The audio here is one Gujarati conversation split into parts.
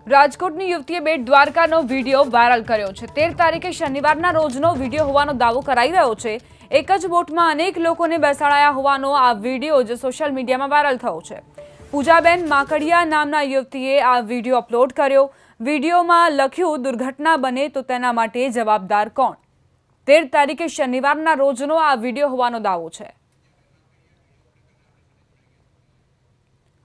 રાજકોટની યુવતીએ બેટ દ્વારકાનો વિડીયો વાયરલ કર્યો છે। 13 તારીખે શનિવારના રોજનો વિડીયો હોવાનો દાવો કરાઈ રહ્યો છે। એક જ બોટમાં અનેક લોકોને બેસાડાયા હોવાનો આ વિડીયો જે સોશિયલ મીડિયામાં વાયરલ થયો છે। પૂજાબેન માકડિયા નામના યુવતીએ આ વિડીયો અપલોડ કર્યો। વિડીયોમાં લખ્યું, દુર્ઘટના બને તો તેના માટે જવાબદાર કોણ? 13 તારીખે શનિવારના રોજનો આ વિડીયો હોવાનો દાવો છે।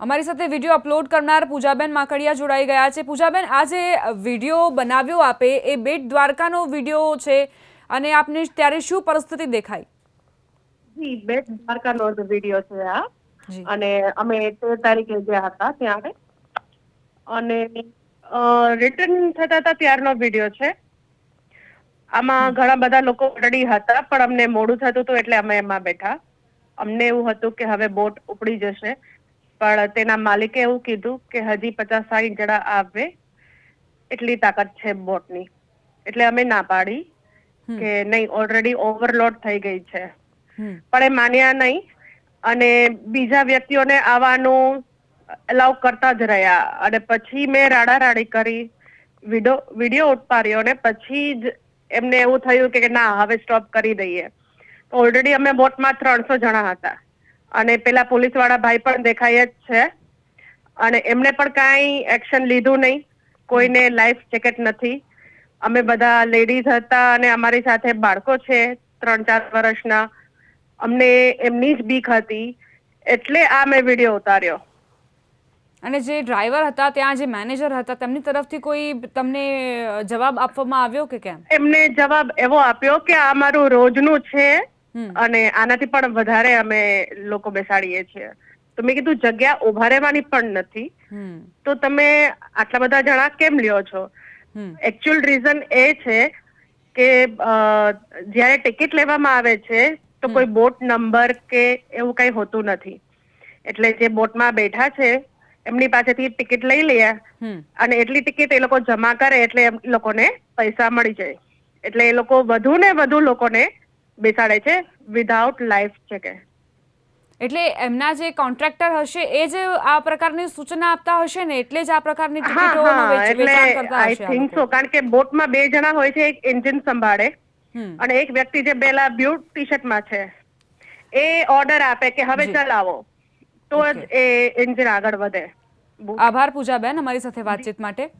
અમારી સાથે વિડીયો અપલોડ કરનાર પૂજાબેન માકડિયા જોડાઈ ગયા છે। પૂજાબેન, આ જે વિડીયો બનાવ્યો આપે એ બેટ દ્વારકાનો વિડીયો છે અને આપને ત્યારે શું પરિસ્થિતિ દેખાઈ? જી, બેટ દ્વારકાનો વિડીયો છે આ, જી। અને અમે 13 તારીખે ગયા હતા ત્યારે, અને રિટર્ન થતા હતા ત્યારનો વિડીયો છે। આમાં ઘણા બધા લોકો ઓલરેડી હતા, પણ અમને મોડું થતું હતું એટલે અમે એમાં બેઠા। અમને એવું હતું કે હવે બોટ ઉપડી જશે, પણ તેના માલિકે એવું કીધું કે હજી 50-60 જણા આવે એટલી તાકાત છે બોટની, એટલે અમે ના પાડી કે નહીં, ઓલરેડી ઓવરલોડ થઈ ગઈ છે, પણ એ માન્યા નહીં અને બીજા વ્યક્તિઓને આવવાનું અલાઉ કરતા જ રહ્યા। અને પછી મેં રાડારાડી કરી, વિડીયો ઉતાર્યો ને પછી જ એમને એવું થયું કે ના, હવે સ્ટોપ કરી દઈએ। ઓલરેડી અમે બોટમાં 300 જણા હતા અને પેલા પોલીસ વાળા ભાઈ પણ દેખાય જ છે, અને એમને પણ કાંઈ એક્શન લીધું નહીં। કોઈને લાઈફ જેકેટ નથી। અમે બધા લેડીઝ હતા અને અમારી સાથે બાળકો છે 3-4 વર્ષના। અમને એમની જ બીક હતી, એટલે આ મેં વિડીયો ઉતાર્યો। અને જે ડ્રાઈવર હતા, ત્યાં જે મેનેજર હતા, તેમની તરફથી કોઈ તમને જવાબ આપવામાં આવ્યો કે કેમ? એમને જવાબ એવો આપ્યો કે આ અમારું રોજનું છે અને આનાથી પણ વધારે અમે લોકો બેસાડીએ છીએ। તો મેં કીધું, જગ્યા ઉભા રહેવાની પણ નથી, તો તમે આટલા બધા જણા કેમ લ્યો છો? એકચ્યુઅલ રીઝન એ છે કે જ્યારે ટિકિટ લેવામાં આવે છે તો કોઈ બોટ નંબર કે એવું કઈ હોતું નથી, એટલે જે બોટમાં બેઠા છે એમની પાસેથી ટિકિટ લઈ લે અને એટલી ટિકિટ એ લોકો જમા કરે એટલે એ લોકોને પૈસા મળી જાય, એટલે એ લોકો વધુ ને વધુ લોકોને બેસાડે છે વિધાઉટ લાઈફ જેકેટ। એટલે એમના જે કોન્ટ્રાક્ટર હશે એ જ આ પ્રકારની સૂચના આપતા હશે ને, એટલે જ આ પ્રકારની ટિકિટોનો વેચાણ કરતા હશે? આઈ થિંક સો, કારણ કે બોટમાં 2 જણા હોય છે, એક એન્જિન સંભાળે અને એક વ્યક્તિ જે પેલા બ્લુ ટી શર્ટમાં છે એ ઓર્ડર આપે કે હવે ચલાવો, તો જ એ એન્જિન આગળ વધે। આભાર પૂજાબેન અમારી સાથે વાતચીત માટે।